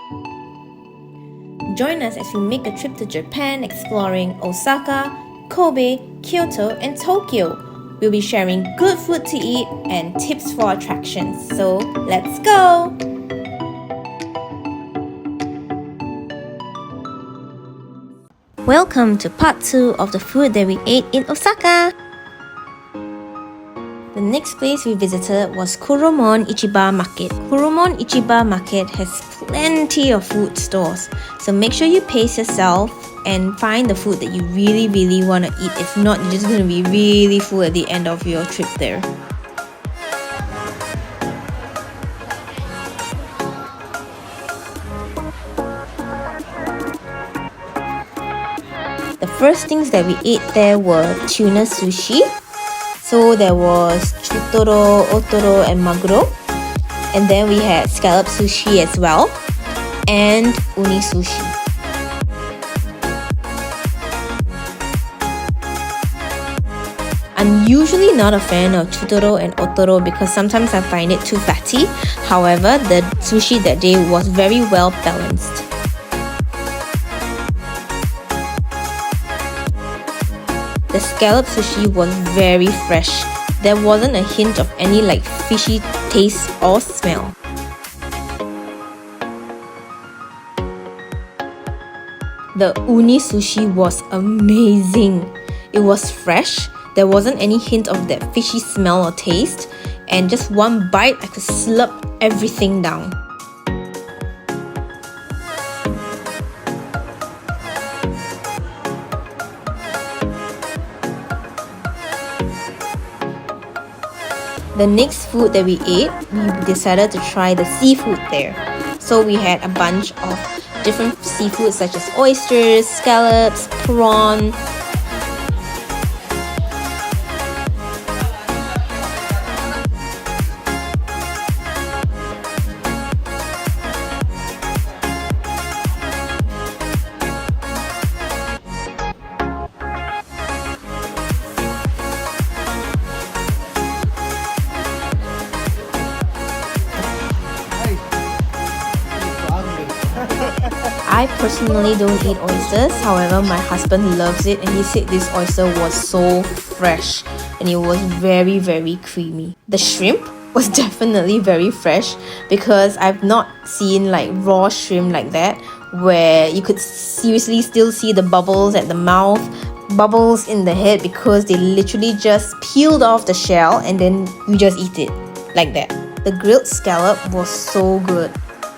Join us as we make a trip to Japan exploring Osaka, Kobe, Kyoto, and Tokyo. We'll be sharing good food to eat and tips for attractions. So let's go! Welcome to part 2 of the food that we ate in Osaka. The next place we visited was Kuromon Ichiba Market. Kuromon Ichiba Market has plenty of food stores, so make sure you pace yourself and find the food that you really want to eat. If not, you're just going to be really full at the end of your trip there. The first things that we ate there were tuna sushi. So there was chutoro, otoro, and maguro. And then we had scallop sushi as well. And uni sushi. I'm usually not a fan of chutoro and otoro because sometimes I find it too fatty. However, the sushi that day was very well balanced. The scallop sushi was very fresh. There wasn't a hint of any fishy taste or smell. The uni sushi was amazing. It was fresh. There wasn't any hint of that fishy smell or taste. And just one bite, I could slurp everything down. The next food that we ate, we decided to try the seafood there. So we had a bunch of different seafoods such as oysters, scallops, prawn. I personally don't eat oysters, however my husband loves it and he said this oyster was so fresh and it was very creamy. The shrimp was definitely very fresh because I've not seen raw shrimp like that where you could seriously still see the bubbles at the mouth, bubbles in the head because they literally just peeled off the shell and then you just eat it like that. The grilled scallop was so good.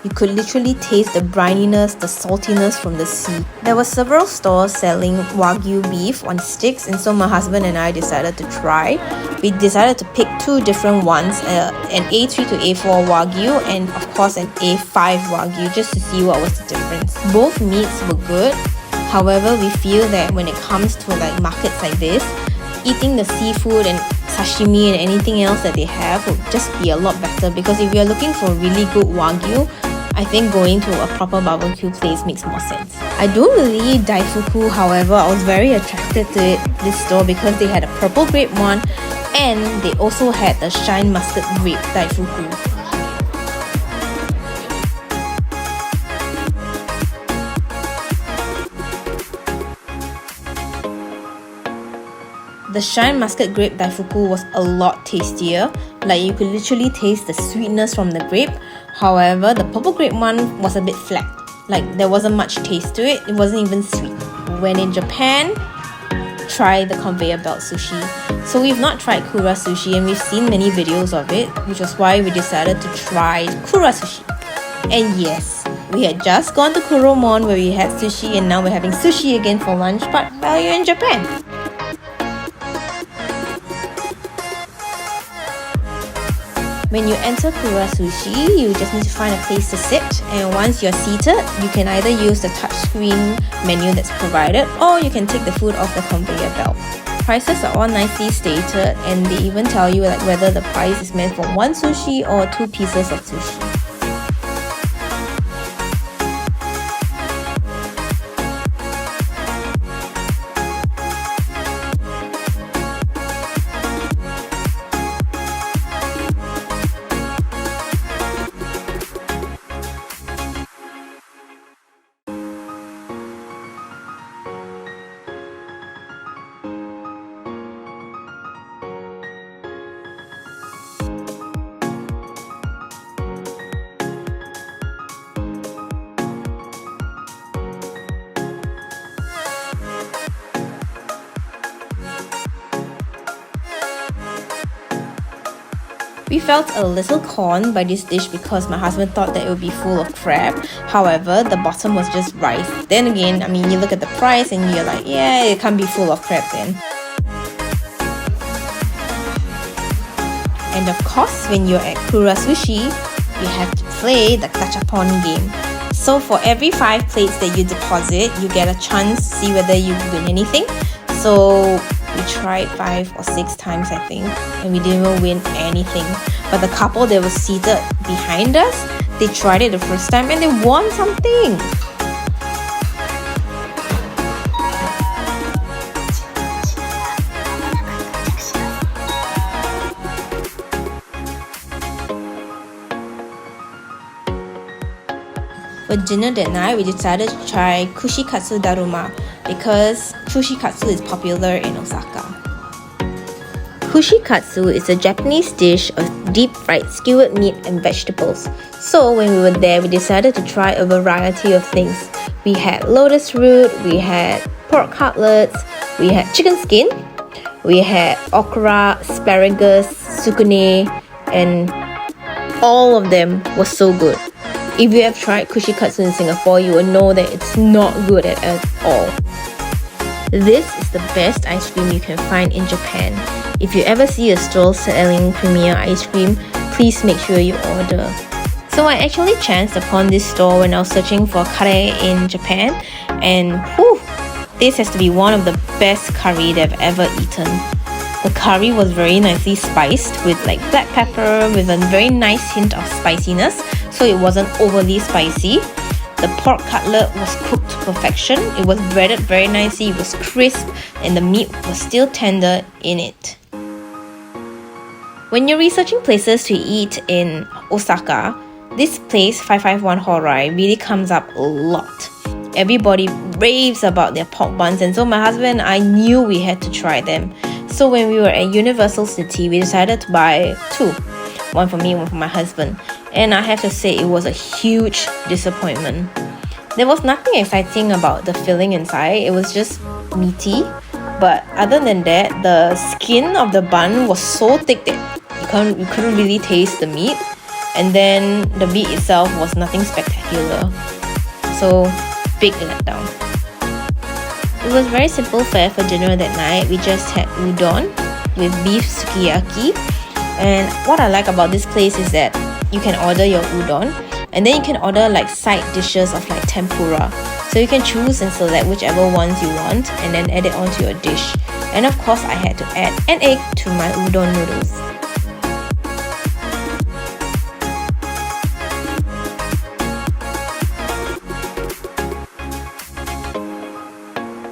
You could literally taste the brininess, the saltiness from the sea. There were several stores selling Wagyu beef on sticks, and so my husband and I decided to try. We decided to pick two different ones, an A3 to A4 Wagyu and of course an A5 Wagyu, just to see what was the difference. Both meats were good. However, we feel that when it comes to markets like this, eating the seafood and sashimi and anything else that they have would just be a lot better, because if you're looking for really good Wagyu, I think going to a proper barbecue place makes more sense. I don't really eat daifuku, however, I was very attracted to this store because they had a purple grape one and they also had the shine muscat grape daifuku. The shine muscat grape daifuku was a lot tastier. You could literally taste the sweetness from the grape. However, the purple grape one was a bit flat. There wasn't much taste to it. It wasn't even sweet. When in Japan, try the conveyor belt sushi. So we've not tried Kura Sushi and we've seen many videos of it, which was why we decided to try Kura Sushi. And yes, we had just gone to Kuromon where we had sushi and now we're having sushi again for lunch, but well, you're in Japan. When you enter Kura Sushi, you just need to find a place to sit, and once you're seated, you can either use the touchscreen menu that's provided or you can take the food off the conveyor belt. Prices are all nicely stated and they even tell you whether the price is meant for one sushi or 2 pieces of sushi. We felt a little conned by this dish because my husband thought that it would be full of crab. However, the bottom was just rice. Then again, I mean, you look at the price and you're like, yeah, it can't be full of crab then. And of course, when you're at Kura Sushi, you have to play the gachapon game. So for every 5 plates that you deposit, you get a chance to see whether you win anything. So we tried 5 or 6 times, I think, and we didn't even win anything. But the couple that was seated behind us, they tried it the first time and they won something. For dinner that night, we decided to try Kushikatsu Daruma because Kushikatsu is popular in Osaka. Kushikatsu is a Japanese dish of deep fried skewered meat and vegetables. So when we were there, we decided to try a variety of things. We had lotus root, we had pork cutlets, we had chicken skin, we had okra, asparagus, sukune, and all of them were so good. If you have tried Kushikatsu in Singapore, you will know that it's not good at all. This is the best ice cream you can find in Japan. If you ever see a stall selling Cremia Ice-Cream, please make sure you order. So I actually chanced upon this store when I was searching for curry in Japan, and whew, this has to be one of the best curry that I've ever eaten. The curry was very nicely spiced with like black pepper with a very nice hint of spiciness, so it wasn't overly spicy. The pork cutlet was cooked to perfection. It was breaded very nicely, it was crisp, and the meat was still tender in it. When you're researching places to eat in Osaka, this place 551 Horai really comes up a lot. Everybody raves about their pork buns, and so my husband and I knew we had to try them. So when we were at Universal City, we decided to buy 2. One for me, one for my husband. And I have to say it was a huge disappointment. There was nothing exciting about the filling inside, it was just meaty. But other than that, the skin of the bun was so thick that you couldn't really taste the meat. And then the meat itself was nothing spectacular. So, big letdown. It was very simple fare for dinner that night. We just had udon with beef sukiyaki. And what I like about this place is that you can order your udon and then you can order like side dishes of like tempura. So you can choose and select whichever ones you want and then add it onto your dish. And of course I had to add an egg to my udon noodles.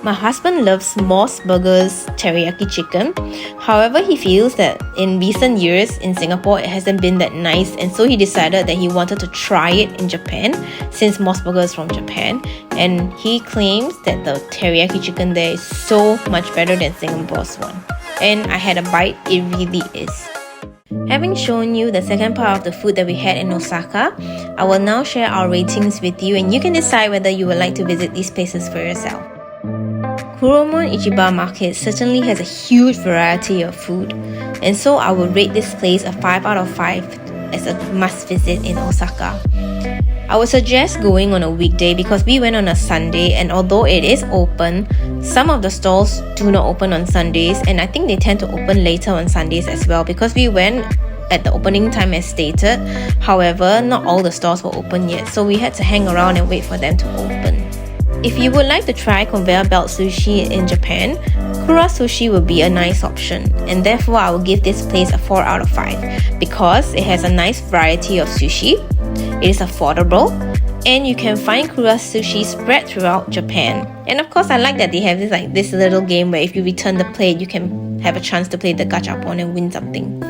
My husband loves Mos Burger's teriyaki chicken. However, he feels that in recent years in Singapore it hasn't been that nice, and so he decided that he wanted to try it in Japan since Mos Burger is from Japan, and he claims that the teriyaki chicken there is so much better than Singapore's one. And I had a bite, it really is. Having shown you the second part of the food that we had in Osaka, I will now share our ratings with you and you can decide whether you would like to visit these places for yourself. Kuromon Ichiba Market certainly has a huge variety of food, and so I would rate this place a 5 out of 5 as a must visit in Osaka. I would suggest going on a weekday because we went on a Sunday, and although it is open, some of the stalls do not open on Sundays, and I think they tend to open later on Sundays as well because we went at the opening time as stated. However, not all the stores were open yet, so we had to hang around and wait for them to open. If you would like to try conveyor belt sushi in Japan, Kura Sushi would be a nice option, and therefore I will give this place a 4 out of 5 because it has a nice variety of sushi, it is affordable, and you can find Kura Sushi spread throughout Japan. And of course I like that they have this little game where if you return the plate, you can have a chance to play the gachapon and win something.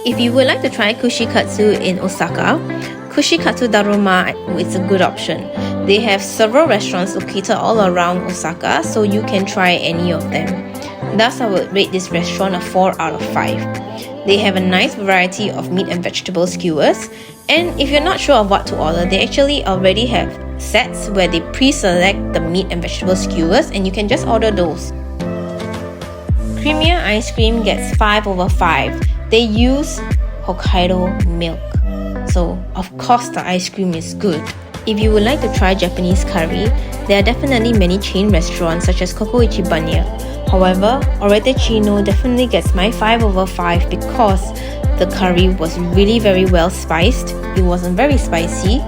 If you would like to try Kushikatsu in Osaka, Kushikatsu Daruma is a good option. They have several restaurants located all around Osaka, so you can try any of them. Thus, I would rate this restaurant a 4 out of 5. They have a nice variety of meat and vegetable skewers, and if you're not sure of what to order, they actually already have sets where they pre-select the meat and vegetable skewers and you can just order those. Cremia Ice-Cream gets 5 over 5. They use Hokkaido milk, so of course the ice cream is good. If you would like to try Japanese curry, there are definitely many chain restaurants such as Koko Ichiba. However, Oretachino definitely gets my 5/5 because the curry was really very well spiced, it wasn't very spicy,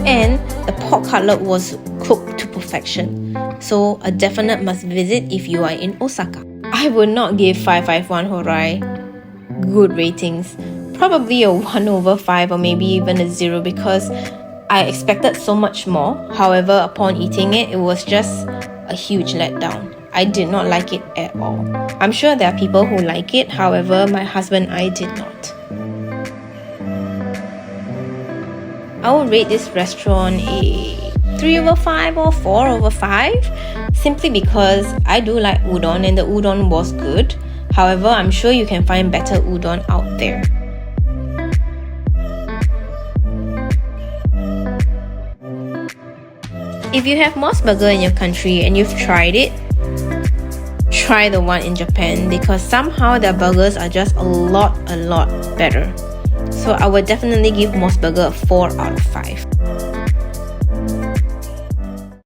and the pork cutlet was cooked to perfection. So a definite must visit if you are in Osaka. I would not give 551 Horai good ratings. Probably a 1/5 or maybe even a 0 because I expected so much more. However, upon eating it, it was just a huge letdown. I did not like it at all. I'm sure there are people who like it, however, my husband and I did not. I would rate this restaurant a 3/5 or 4/5 simply because I do like udon and the udon was good. However, I'm sure you can find better udon out there. If you have Mos Burger in your country and you've tried it, try the one in Japan because somehow their burgers are just a lot better. So I would definitely give Mos Burger a 4/5.